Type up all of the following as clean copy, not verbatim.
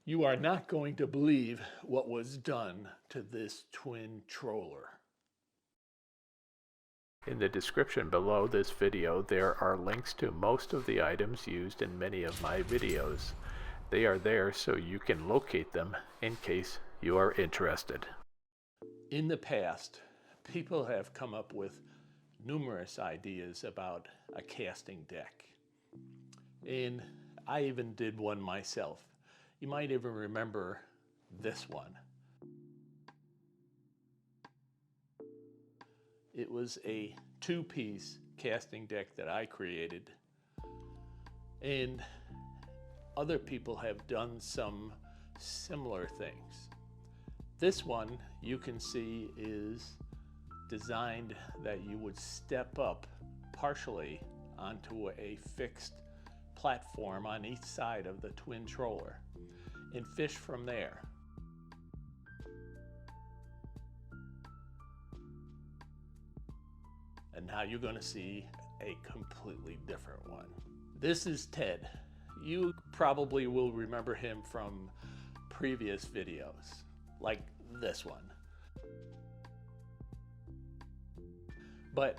You are not going to believe what was done to this twin troller. In the description below this video, there are links to most of the items used in many of my videos. They are there so you can locate them in case you are interested. In the past, people have come up with numerous ideas about a casting deck. And I even did one myself. You might even remember this one. It was a two-piece casting deck that I created. And other people have done some similar things. This one you can see is designed that you would step up partially onto a fixed platform on each side of the twin troller and fish from there. And now you're going to see a completely different one. This is Ted. You probably will remember him from previous videos, like this one. But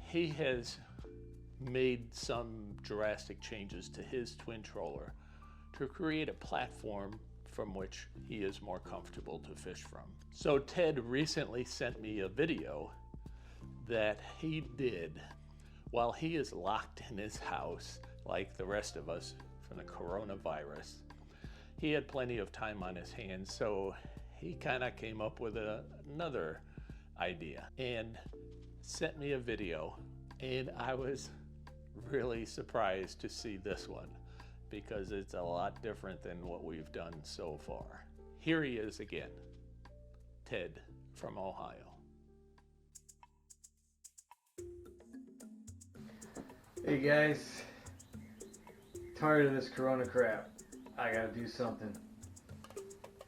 he has made some drastic changes to his twin troller to create a platform from which he is more comfortable to fish from. So Ted recently sent me a video that he did while he is locked in his house like the rest of us from the coronavirus. He had plenty of time on his hands, so he kind of came up with another idea and sent me a video, and I was really surprised to see this one because it's a lot different than what we've done so far. Here he is again, Ted from Ohio. Hey guys, tired of this corona crap. I gotta do something.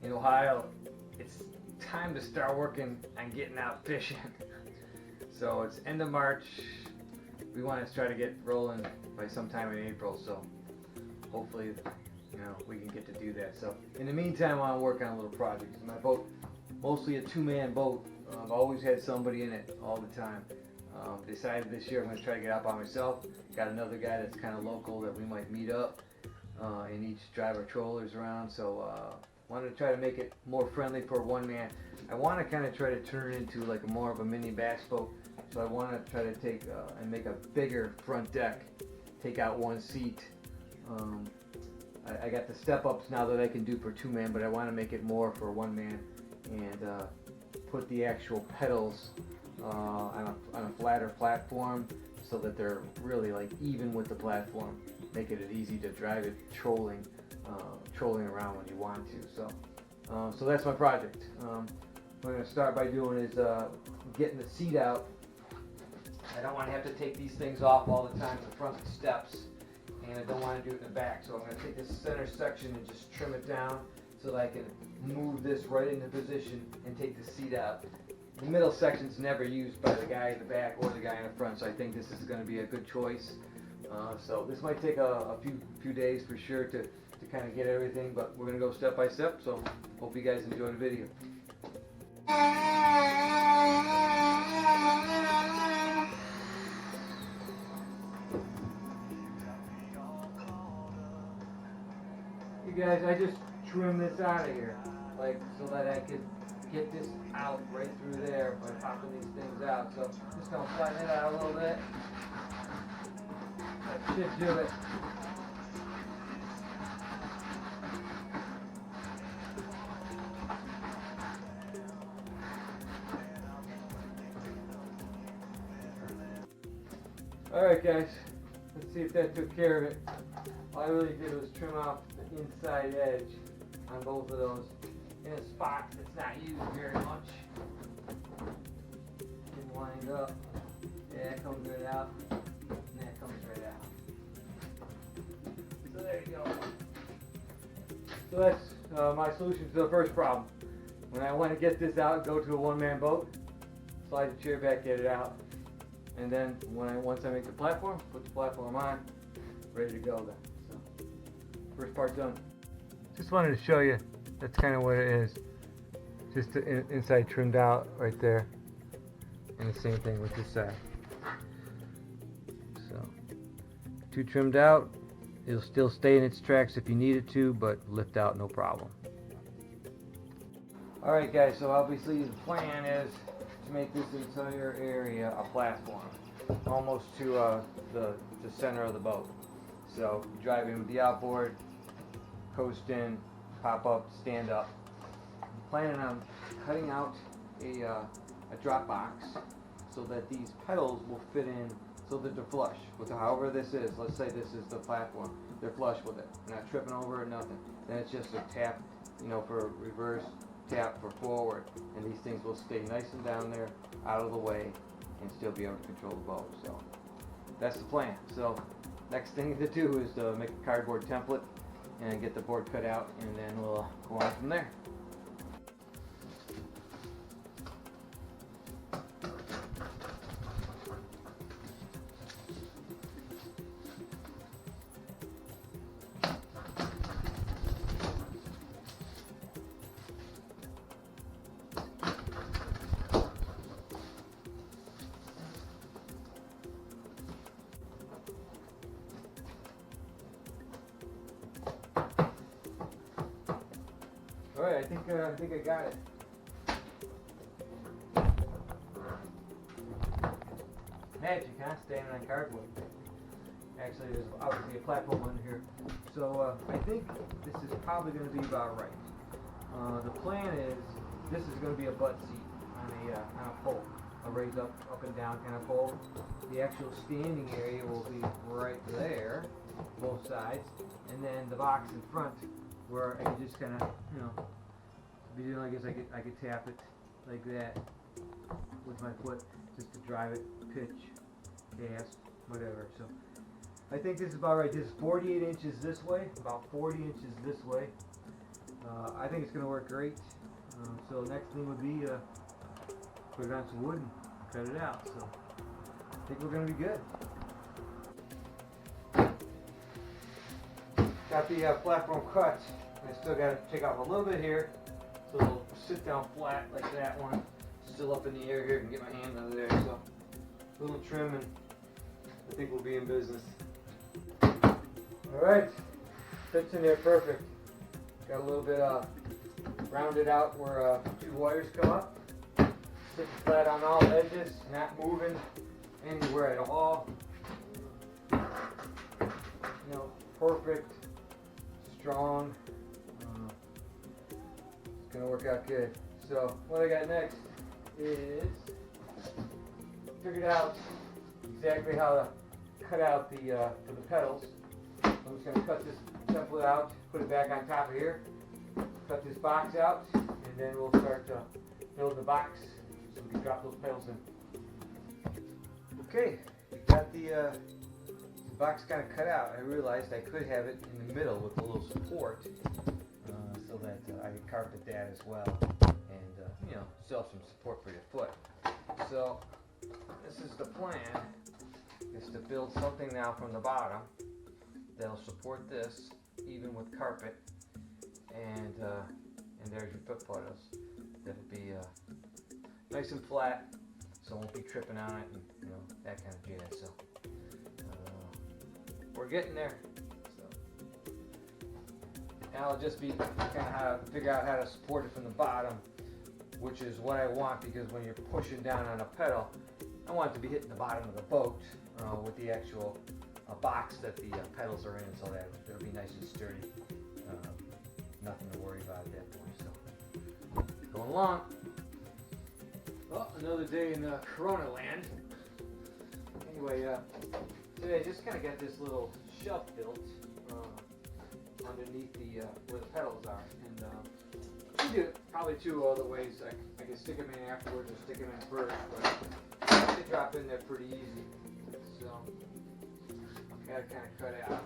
In Ohio, it's time to start working on getting out fishing. So it's end of March. We want to try to get rolling by sometime in April, so hopefully, we can get to do that. So in the meantime, I want to work on a little project. My boat, mostly a two-man boat. I've always had somebody in it all the time. Decided this year I'm going to try to get out by myself. Got another guy that's kind of local that we might meet up and each drive our trollers around. So wanted to try to make it more friendly for one man. I want to kind of try to turn it into like more of a mini bass boat. So I want to try to take and make a bigger front deck, take out one seat. I got the step-ups now that I can do for two man, but I want to make it more for one man and put the actual pedals on a flatter platform so that they're really like even with the platform, making it easy to drive it trolling around when you want to. So that's my project. What I'm going to start by doing is getting the seat out. I don't want to have to take these things off all the time in front of the steps, and I don't want to do it in the back. So I'm going to take this center section and just trim it down so that I can move this right into position and take the seat out. The middle section's never used by the guy in the back or the guy in the front, so I think this is going to be a good choice. So this might take a few days for sure to kind of get everything, but we're going to go step by step, so hope you guys enjoy the video. You guys, I just trimmed this out of here, like so that I could get this out right through there by popping these things out. So just gonna flatten it out a little bit. That should do it. Alright guys, let's see if that took care of it. All I really did was trim off the inside edge on both of those in a spot that's not used very much. Didn't line it up. Yeah, that comes right out. And that comes right out. So there you go. So that's my solution to the first problem. When I want to get this out, go to a one-man boat, slide the chair back, get it out. And then once I make the platform, put the platform on, ready to go then. So first part done. just wanted to show you that's kind of what it is. Just the inside trimmed out right there, and the same thing with this side. So, two trimmed out. It'll still stay in its tracks if you need it to, but lift out no problem. Alright guys, so obviously the plan is to make this entire area a platform, almost to the center of the boat. So you drive in with the outboard, coast in, pop up, stand up. I'm planning on cutting out a drop box so that these pedals will fit in so that they're flush with however this is. Let's say this is the platform. They're flush with it. They're not tripping over it, nothing. Then it's just a tap, you know, for reverse, tap for forward. And these things will stay nice and down there, out of the way, and still be able to control the boat. So that's the plan. So next thing to do is to make a cardboard template and get the board cut out, and then we'll go on from there. Alright, I think I got it. Magic, huh? Standing on cardboard. Actually, there's obviously a platform under here. So I think this is probably going to be about right. The plan is this is going to be a butt seat on a pole, a raised up and down kind of pole. The actual standing area will be right there, both sides, and then the box in front, where I can just kind of, you know, I guess I could tap it like that with my foot just to drive it, pitch, cast, whatever. So I think this is about right. This is 48 inches this way, about 40 inches this way. I think it's going to work great. So next thing would be put it on some wood and cut it out. So I think we're going to be good. Got the platform cut. I still got to take off a little bit here, so it'll sit down flat like that one. Still up in the air here, I can get my hand under there. So a little trim, and I think we'll be in business. All right, fits in there perfect. Got a little bit rounded out where two wires come up. Sitting flat on all edges, not moving anywhere at all. You know, perfect. Strong. It's gonna work out good. So what I got next is figured out exactly how to cut out the for the pedals. I'm just gonna cut this template out, put it back on top of here, cut this box out, and then we'll start to build the box so we can drop those pedals in. Okay, we got the box kind of cut out. I realized I could have it in the middle with a little support, so that I could carpet that as well, and you know, still have some support for your foot. So this is the plan: is to build something now from the bottom that'll support this, even with carpet, and there's your foot pedals. That'll be nice and flat, so it won't be tripping on it, and you know, that kind of jazz. So. We're getting there. So now it'll just be kind of how to figure out how to support it from the bottom, which is what I want, because when you're pushing down on a pedal, I want it to be hitting the bottom of the boat with the actual box that the pedals are in, so that it'll be nice and sturdy. Nothing to worry about at that point. So going along. Well, another day in Corona land. Anyway, today I just kind of got this little shelf built underneath the where the pedals are, and you can do it probably two other ways. I can stick them in afterwards or stick them in first, but they drop in there pretty easy. So I gotta kind of cut it out.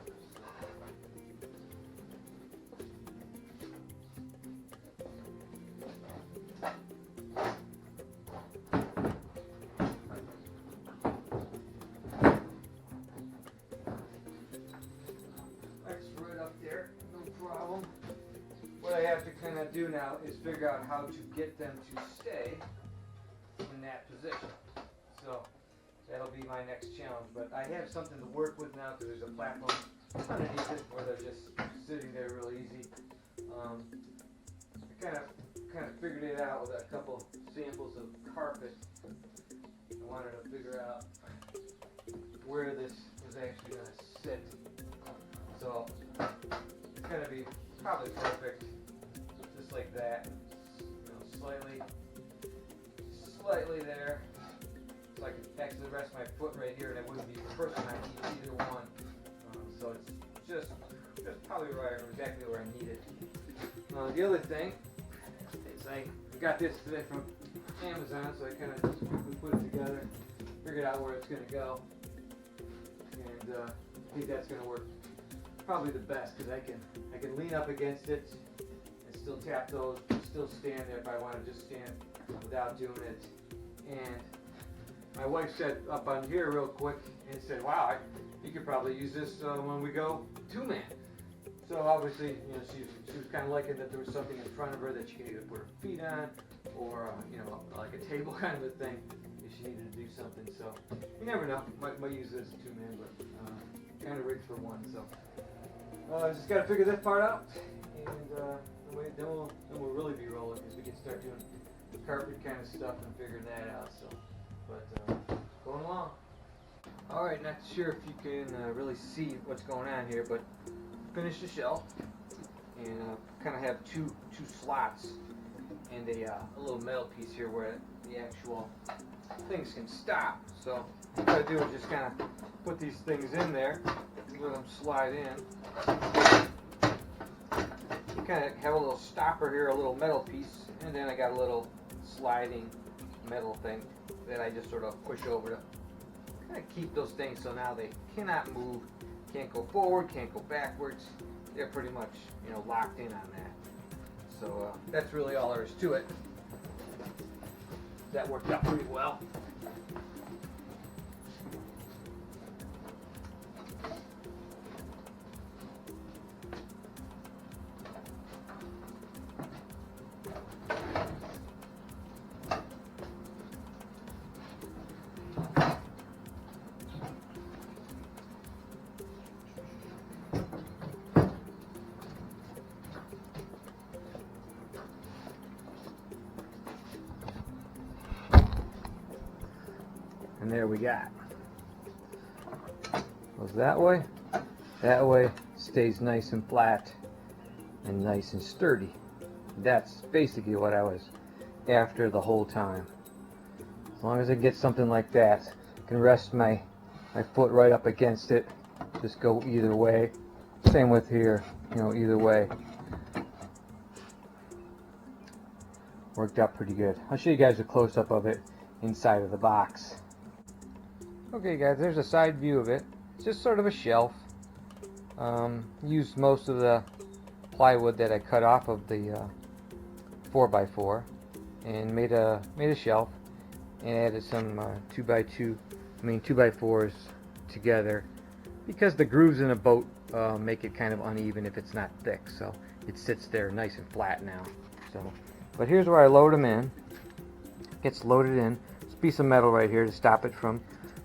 have to kind of do now is figure out how to get them to stay in that position. So that'll be my next challenge. But I have something to work with now because there's a platform underneath it where they're just sitting there real easy. I kind of figured it out with a couple samples of carpet. I wanted to figure out where this was actually going to sit. So it's going to be probably perfect, just like that. You know, slightly there, so I can actually rest my foot right here, and I wouldn't be person on either one. So it's just probably right, exactly where I need it. The other thing is I got this today from Amazon, so I kind of just quickly put it together, figured out where it's going to go, and I think that's going to work probably the best because I can lean up against it and still tap those, still stand there if I want to just stand without doing it. And my wife said up on here real quick and said, "Wow, you could probably use this when we go two-man." So obviously, you know, she was kind of liking that there was something in front of her that she could either put her feet on or you know, like a table kind of a thing if she needed to do something. So you never know, might use it as a two-man, but kind of rigged for one. So just got to figure this part out, and then we'll really be rolling because we can start doing carpet kind of stuff and figuring that out. So, but going along. All right, not sure if you can really see what's going on here, but finished the shelf, and kind of have two slots and a little metal piece here where the actual things can stop. So what I do is just kind of put these things in there, let them slide in. You kind of have a little stopper here, a little metal piece, and then I got a little sliding metal thing that I just sort of push over to kind of keep those things so now they cannot move, can't go forward, can't go backwards. They're pretty much, you know, locked in on that. So that's really all there is to it. That worked out pretty well. And there we got. Goes that way. That way stays nice and flat and nice and sturdy. That's basically what I was after the whole time. As long as I get something like that, I can rest my foot right up against it. Just go either way. Same with here, you know, either way. Worked out pretty good. I'll show you guys a close-up of it inside of the box. Okay guys, there's a side view of it. It's just sort of a shelf. Used most of the plywood that I cut off of the 4x4 and made a shelf and added some 2x4s together because the grooves in a boat make it kind of uneven if it's not thick, so it sits there nice and flat now. So, but here's where I load them in. Gets loaded in. There's a piece of metal right here to stop it from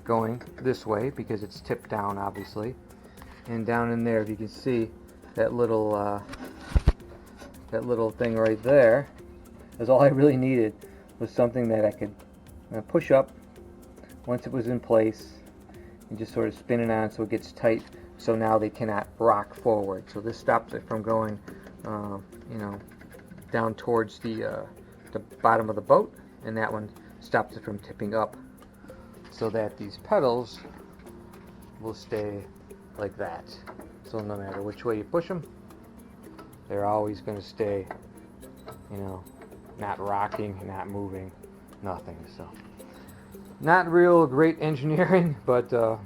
going this way because it's tipped down, obviously. And down in there, if you can see that little thing right there, is all I really needed was something that I could push up once it was in place and just sort of spin it on so it gets tight. So now they cannot rock forward. So this stops it from going, you know, down towards the bottom of the boat, and that one stops it from tipping up, so that these pedals will stay like that. So no matter which way you push them, they're always going to stay, you know, not rocking, not moving, nothing. So not real great engineering, but I'm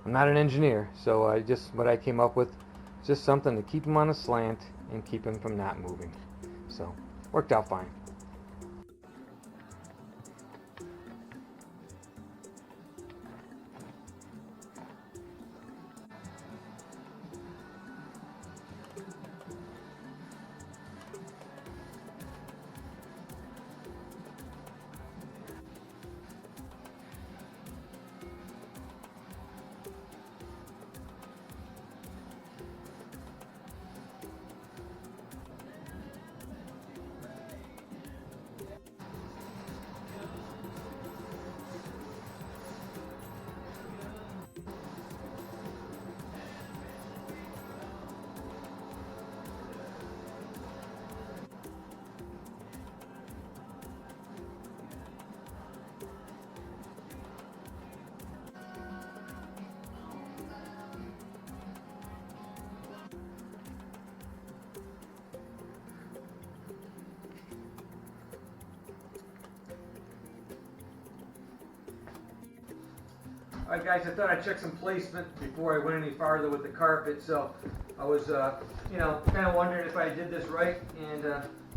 not an engineer, so what I came up with is just something to keep them on a slant and keep them from not moving. So worked out fine. Alright guys, I thought I'd check some placement before I went any farther with the carpet. So I was, kind of wondering if I did this right, and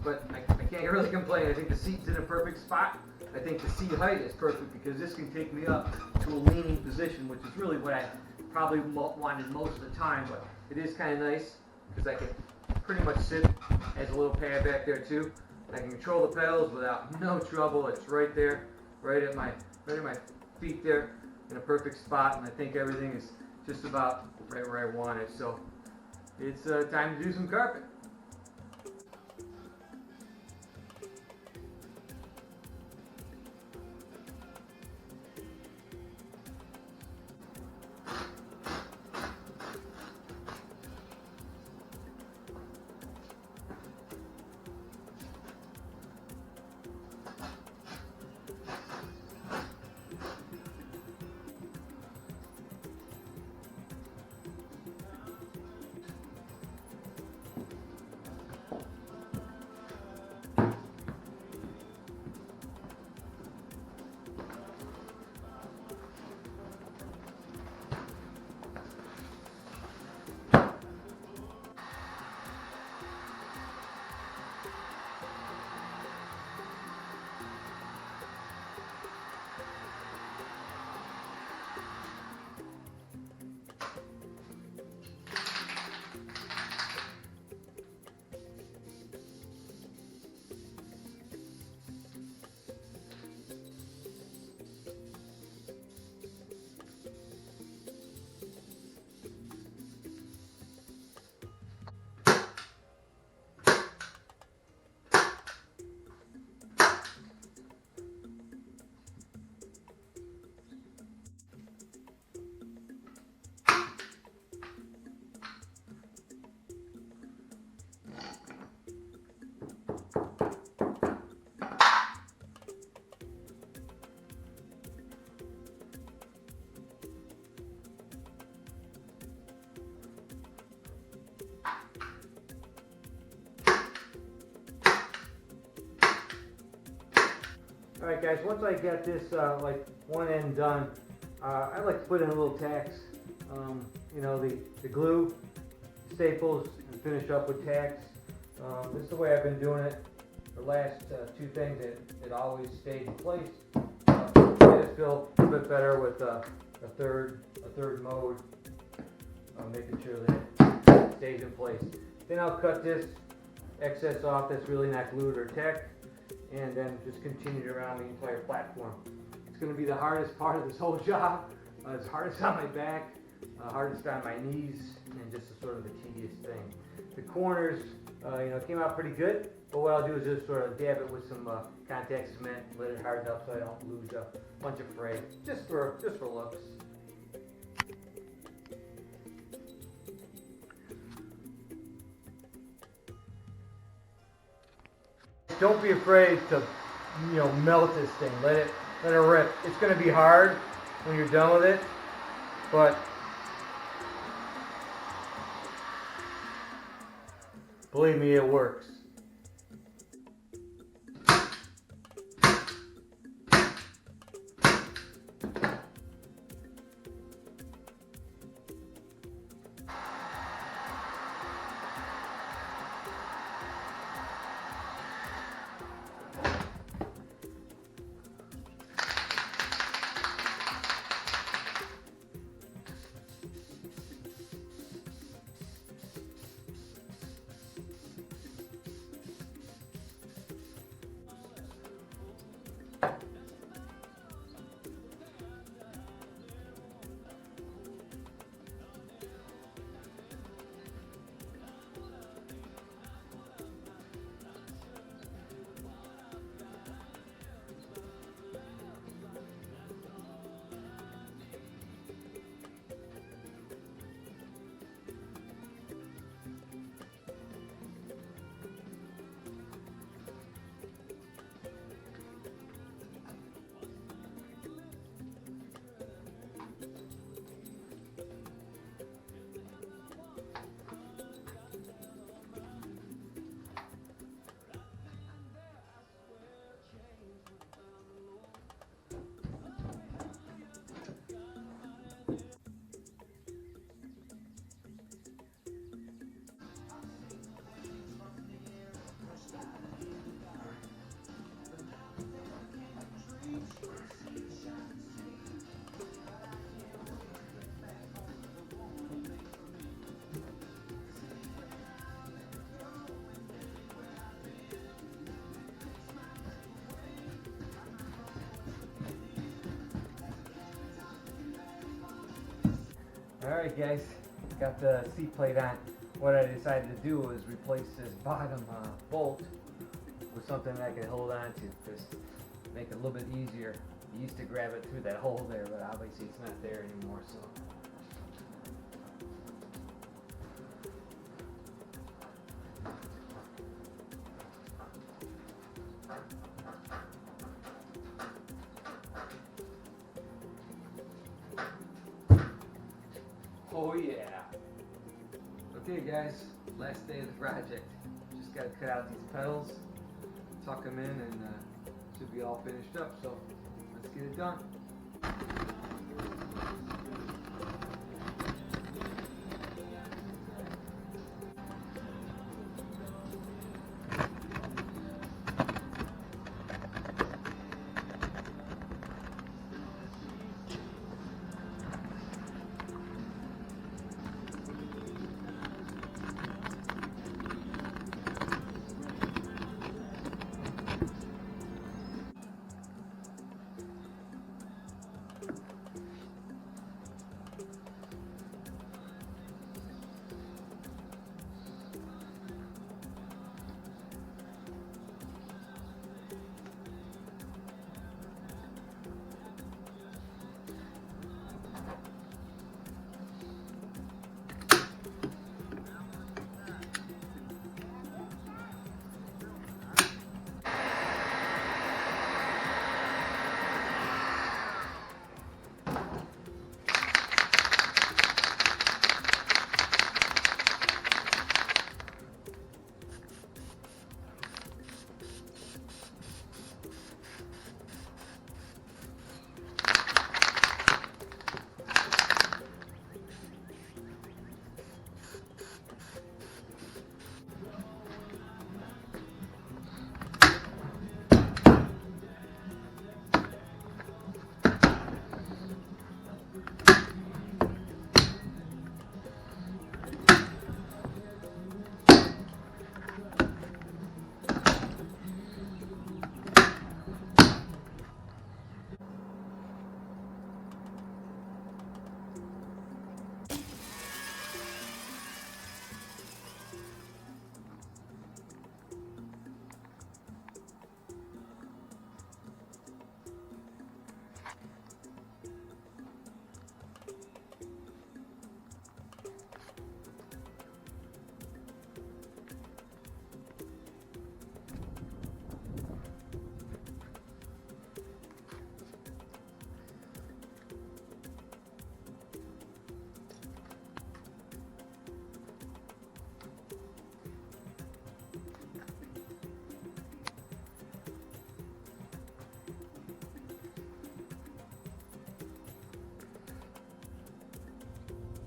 but I can't really complain. I think the seat's in a perfect spot. I think the seat height is perfect because this can take me up to a leaning position, which is really what I probably wanted most of the time. But it is kind of nice because I can pretty much sit as a little pad back there too. I can control the pedals without no trouble. It's right there, right at my feet there, in a perfect spot, and I think everything is just about right where I want it. So it's time to do some carpet. Alright guys, once I get this like one end done, I like to put in a little tacks, the glue, staples, and finish up with tacks. This is the way I've been doing it. The last two things, it always stayed in place. I just feel a bit better with a third mode, making sure that it stays in place. Then I'll cut this excess off that's really not glued or tacked, and then just continue it around the entire platform. It's going to be the hardest part of this whole job. It's hardest on my back, hardest on my knees, and just sort of the tedious thing. The corners, came out pretty good, but what I'll do is just sort of dab it with some contact cement, let it harden up so I don't lose a bunch of fray, just for looks. Don't be afraid to, melt this thing. Let it rip. It's going to be hard when you're done with it, but believe me, it works. Alright guys, got the seat plate on. What I decided to do was replace this bottom bolt with something that I can hold on to, just make it a little bit easier. I used to grab it through that hole there, but obviously it's not there anymore, so. Oh yeah. Okay guys, last day of the project. Just gotta cut out these pedals, tuck them in, and should be all finished up, so let's get it done.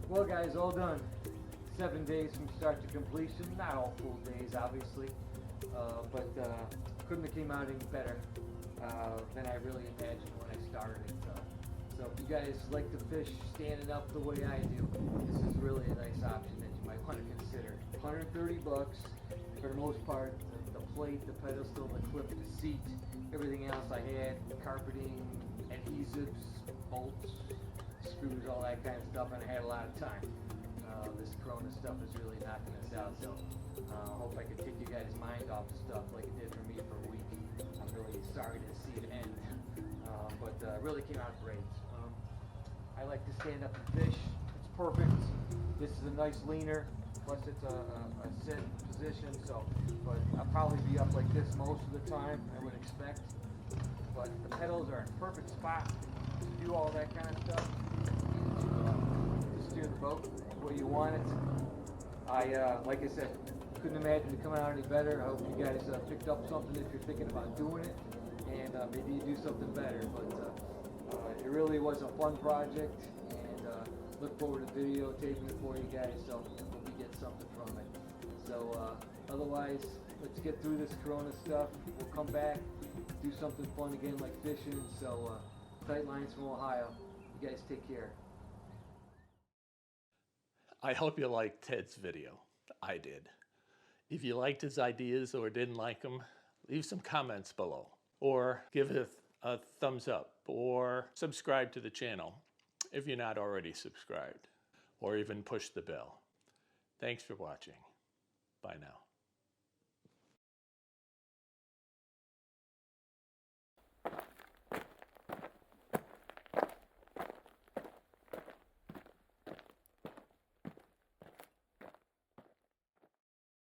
Well guys, all done. 7 days from start to completion. Not all full days, obviously, but couldn't have came out any better than I really imagined when I started. So if you guys like to fish standing up the way I do, this is really a nice option that you might want to consider. $130 for the most part. The plate, the pedal still, the clip, the seat, everything else I had, carpeting, adhesives, bolts, screws, all that kind of stuff, and I had a lot of time. This Corona stuff is really knocking us out, so I hope I can take you guys' mind off the stuff like it did for me for a week. I'm really sorry to see it end, but really came out great. I like to stand up and fish. It's perfect. This is a nice leaner, plus it's a sit position, so, but I'll probably be up like this most of the time, I would expect. But the pedals are in a perfect spot to do all that kind of stuff. Steer the boat the way you want it. Like I said, couldn't imagine it coming out any better. I hope you guys picked up something if you're thinking about doing it, and maybe you do something better. But it really was a fun project, and look forward to videotaping it for you guys, so hope you get something from it. So otherwise, let's get through this Corona stuff. We'll come back, do something fun again like fishing. So tight lines from Ohio. You guys take care. I hope you liked Ted's video. I did. If you liked his ideas or didn't like them, leave some comments below, or give it a thumbs up, or subscribe to the channel if you're not already subscribed. or even push the bell. Thanks for watching. Bye now.